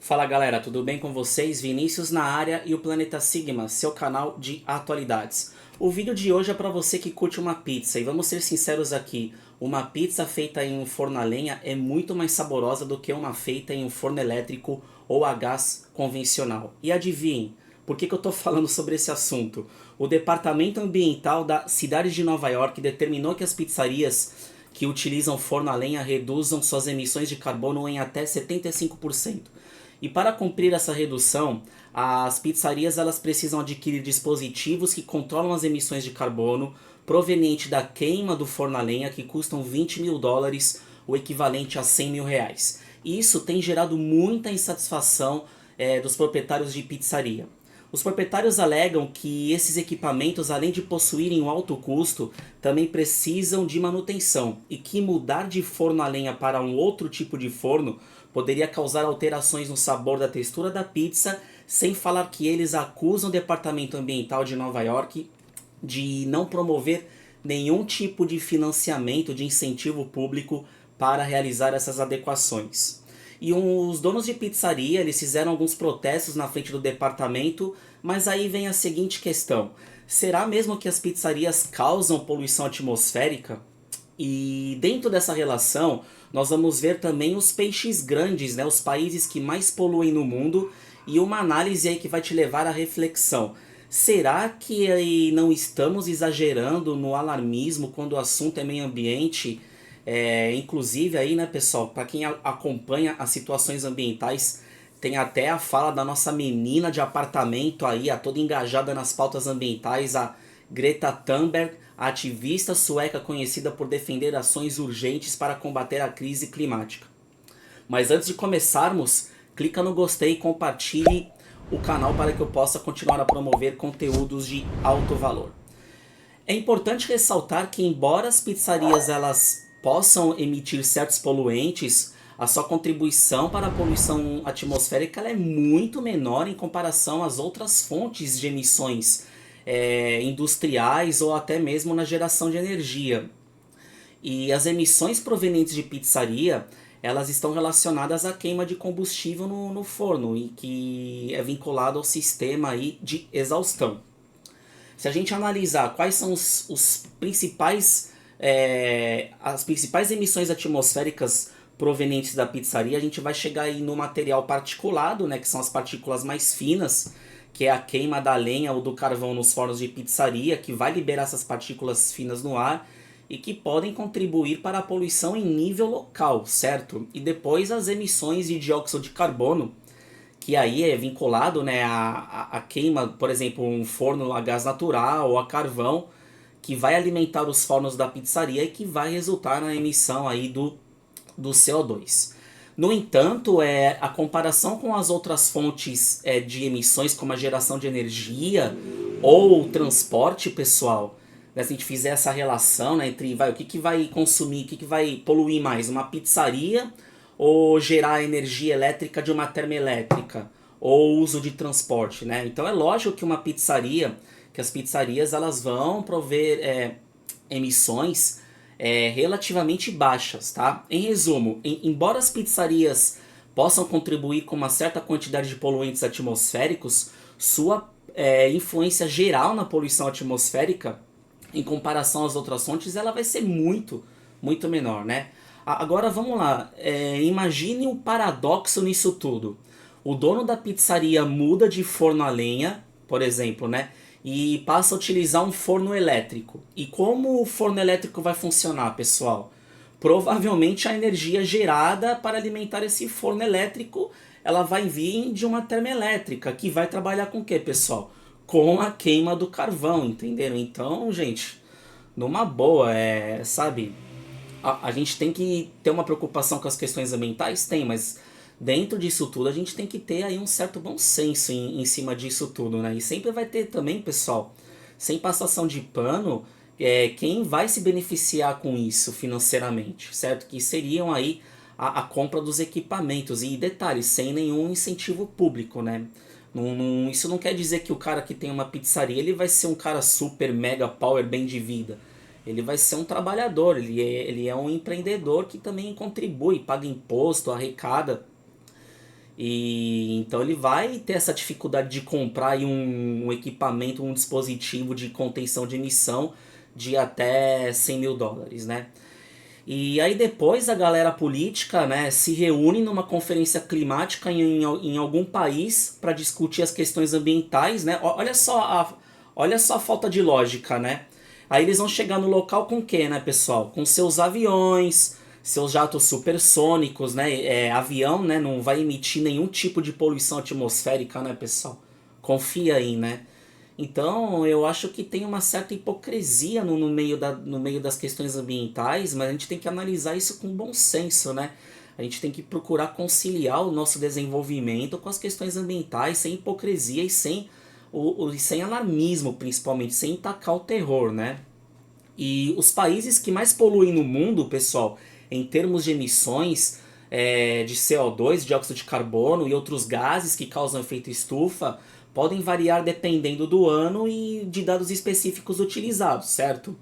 Fala galera, tudo bem com vocês? Vinícius na área e o Planeta Sigma, seu canal de atualidades. O vídeo de hoje é para você que curte uma pizza e vamos ser sinceros aqui, uma pizza feita em um forno a lenha é muito mais saborosa do que uma feita em um forno elétrico ou a gás convencional. E adivinhem, por que eu estou falando sobre esse assunto? O Departamento Ambiental da cidade de Nova York determinou que as pizzarias que utilizam forno a lenha reduzam suas emissões de carbono em até 75%. E para cumprir essa redução, as pizzarias elas precisam adquirir dispositivos que controlam as emissões de carbono proveniente da queima do forno a lenha, que custam US$ 20.000, o equivalente a R$ 100.000. E isso tem gerado muita insatisfação dos proprietários de pizzaria. Os proprietários alegam que esses equipamentos, além de possuírem um alto custo, também precisam de manutenção e que mudar de forno a lenha para um outro tipo de forno poderia causar alterações no sabor da textura da pizza, sem falar que eles acusam o Departamento Ambiental de Nova York de não promover nenhum tipo de financiamento, de incentivo público para realizar essas adequações. E os donos de pizzaria, eles fizeram alguns protestos na frente do departamento, mas aí vem a seguinte questão: será mesmo que as pizzarias causam poluição atmosférica? E dentro dessa relação, nós vamos ver também os peixes grandes, né, os países que mais poluem no mundo, e uma análise aí que vai te levar à reflexão. Será que aí não estamos exagerando no alarmismo quando o assunto é meio ambiente? Inclusive aí, né, pessoal, para quem acompanha as situações ambientais, tem até a fala da nossa menina de apartamento aí, a toda engajada nas pautas ambientais, a Greta Thunberg, a ativista sueca conhecida por defender ações urgentes para combater a crise climática. Mas antes de começarmos, clica no gostei e compartilhe o canal para que eu possa continuar a promover conteúdos de alto valor. É importante ressaltar que, embora as pizzarias elas possam emitir certos poluentes, a sua contribuição para a poluição atmosférica ela é muito menor em comparação às outras fontes de emissões industriais ou até mesmo na geração de energia. E as emissões provenientes de pizzaria, elas estão relacionadas à queima de combustível no forno e que é vinculado ao sistema aí de exaustão. Se a gente analisar quais são os principais, as principais emissões atmosféricas provenientes da pizzaria, a gente vai chegar aí no material particulado, né, que são as partículas mais finas, que é a queima da lenha ou do carvão nos fornos de pizzaria, que vai liberar essas partículas finas no ar e que podem contribuir para a poluição em nível local, certo? E depois as emissões de dióxido de carbono, que aí é vinculado, né, a queima, por exemplo, um forno a gás natural ou a carvão, que vai alimentar os fornos da pizzaria e que vai resultar na emissão aí do CO2. No entanto, a comparação com as outras fontes de emissões, como a geração de energia ou o transporte, pessoal, né, se a gente fizer essa relação, né, entre o que vai consumir, o que vai poluir mais, uma pizzaria ou gerar energia elétrica de uma termoelétrica, ou uso de transporte, né? Então é lógico que que as pizzarias elas vão prover emissões relativamente baixas, tá? Em resumo, embora as pizzarias possam contribuir com uma certa quantidade de poluentes atmosféricos, sua influência geral na poluição atmosférica, em comparação às outras fontes, ela vai ser muito, muito menor, né? Agora vamos lá, imagine um paradoxo nisso tudo. O dono da pizzaria muda de forno a lenha, por exemplo, né? E passa a utilizar um forno elétrico. E como o forno elétrico vai funcionar, pessoal? Provavelmente a energia gerada para alimentar esse forno elétrico, ela vai vir de uma termoelétrica, que vai trabalhar com o que, pessoal? Com a queima do carvão, entenderam? Então, gente, numa boa, sabe? A gente tem que ter uma preocupação com as questões ambientais? Tem, mas dentro disso tudo a gente tem que ter aí um certo bom senso em cima disso tudo, né? E sempre vai ter também, pessoal, sem passação de pano, quem vai se beneficiar com isso financeiramente, certo? Que seriam aí a compra dos equipamentos. E detalhes, sem nenhum incentivo público, né? Isso não quer dizer que o cara que tem uma pizzaria ele vai ser um cara super, mega, power, bem de vida. Ele vai ser um trabalhador, ele é um empreendedor que também contribui, paga imposto, arrecada. E então ele vai ter essa dificuldade de comprar aí um equipamento, um dispositivo de contenção de emissão de até US$ 100.000, né? E aí depois a galera política, né, se reúne numa conferência climática em algum país para discutir as questões ambientais, né? Olha só a falta de lógica, né? Aí eles vão chegar no local com o quê, né, pessoal? Com seus aviões, seus jatos supersônicos, né? Avião, né, não vai emitir nenhum tipo de poluição atmosférica, né, pessoal? Confia aí, né? Então, eu acho que tem uma certa hipocrisia no meio das questões ambientais, mas a gente tem que analisar isso com bom senso, né? A gente tem que procurar conciliar o nosso desenvolvimento com as questões ambientais, sem hipocrisia e sem alarmismo, principalmente, sem tacar o terror, né? E os países que mais poluem no mundo, pessoal, em termos de emissões de CO2, dióxido de carbono e outros gases que causam efeito estufa, podem variar dependendo do ano e de dados específicos utilizados, certo?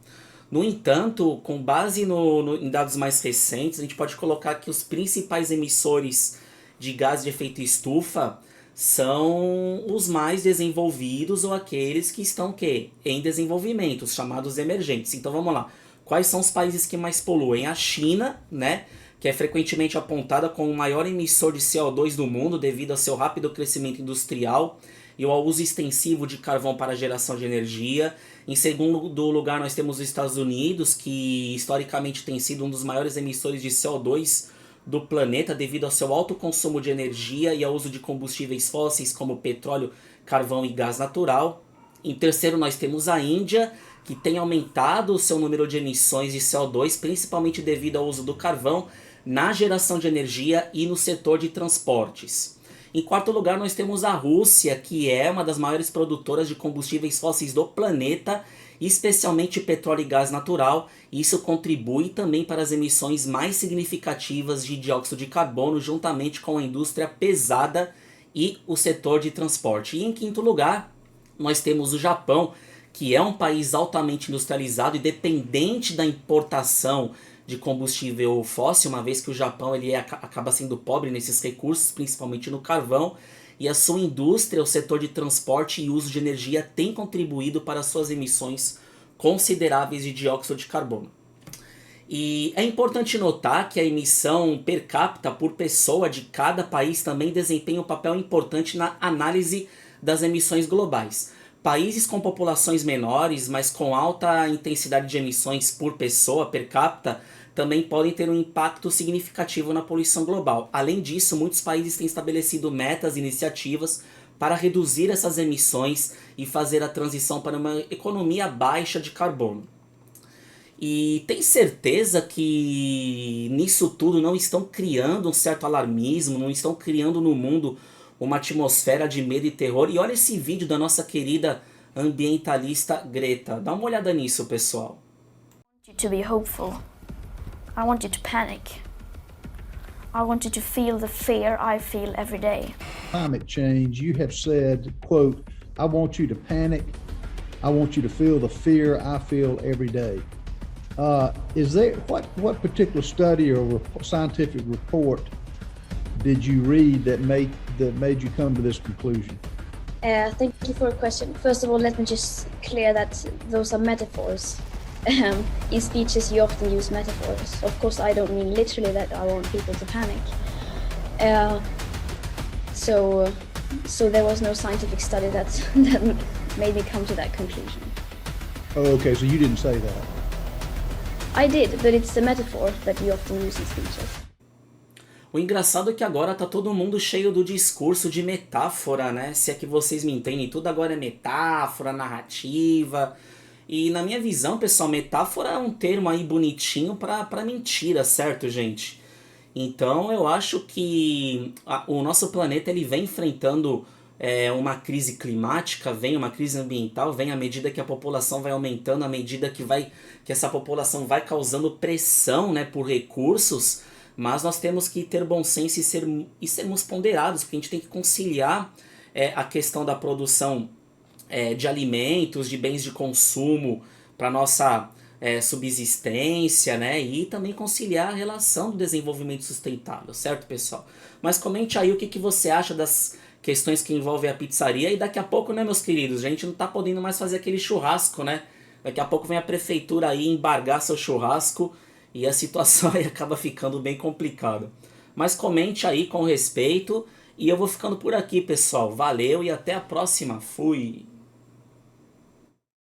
No entanto, com base em dados mais recentes, a gente pode colocar que os principais emissores de gás de efeito estufa são os mais desenvolvidos ou aqueles que estão o quê? Em desenvolvimento, os chamados emergentes. Então vamos lá. Quais são os países que mais poluem? A China, né? Que é frequentemente apontada como o maior emissor de CO2 do mundo devido ao seu rápido crescimento industrial e ao uso extensivo de carvão para a geração de energia. Em segundo lugar, nós temos os Estados Unidos, que historicamente tem sido um dos maiores emissores de CO2 do planeta devido ao seu alto consumo de energia e ao uso de combustíveis fósseis como petróleo, carvão e gás natural. Em terceiro, nós temos a Índia, que tem aumentado o seu número de emissões de CO2, principalmente devido ao uso do carvão na geração de energia e no setor de transportes. Em quarto lugar, nós temos a Rússia, que é uma das maiores produtoras de combustíveis fósseis do planeta, especialmente petróleo e gás natural. Isso contribui também para as emissões mais significativas de dióxido de carbono, juntamente com a indústria pesada e o setor de transporte. E em quinto lugar, nós temos o Japão, que é um país altamente industrializado e dependente da importação de combustível fóssil, uma vez que o Japão acaba sendo pobre nesses recursos, principalmente no carvão, e a sua indústria, o setor de transporte e uso de energia tem contribuído para suas emissões consideráveis de dióxido de carbono. E é importante notar que a emissão per capita por pessoa de cada país também desempenha um papel importante na análise das emissões globais. Países com populações menores, mas com alta intensidade de emissões por pessoa, per capita, também podem ter um impacto significativo na poluição global. Além disso, muitos países têm estabelecido metas e iniciativas para reduzir essas emissões e fazer a transição para uma economia baixa de carbono. E tem certeza que nisso tudo não estão criando um certo alarmismo, não estão criando no mundo uma atmosfera de medo e terror? E olha esse vídeo da nossa querida ambientalista Greta. Dá uma olhada nisso, pessoal. I want you to be hopeful. I want you to panic. I want you to feel the fear I feel every day. Climate change, you have said, quote, I want you to panic. I want you to feel the fear I feel every day. Is there what particular study or scientific report did you read that made you come to this conclusion? Thank you for your question. First of all, let me just clear that those are metaphors. In speeches, you often use metaphors. Of course, I don't mean literally that I want people to panic. So there was no scientific study that made me come to that conclusion. Oh, okay, so you didn't say that. I did, but it's the metaphor that you often use in speeches. O engraçado é que agora tá todo mundo cheio do discurso de metáfora, né? Se é que vocês me entendem, tudo agora é metáfora, narrativa. E na minha visão, pessoal, metáfora é um termo aí bonitinho pra mentira, certo, gente? Então eu acho que o nosso planeta ele vem enfrentando uma crise climática, vem uma crise ambiental, vem à medida que a população vai aumentando, à medida que essa população vai causando pressão, né, por recursos, mas nós temos que ter bom senso e sermos ponderados, porque a gente tem que conciliar a questão da produção de alimentos, de bens de consumo para nossa subsistência, né? E também conciliar a relação do desenvolvimento sustentável, certo, pessoal? Mas comente aí o que você acha das questões que envolvem a pizzaria. E daqui a pouco, né, meus queridos, a gente não tá podendo mais fazer aquele churrasco, né? Daqui a pouco vem a prefeitura aí embargar seu churrasco e a situação aí acaba ficando bem complicada. Mas comente aí com respeito e eu vou ficando por aqui, pessoal. Valeu e até a próxima. Fui!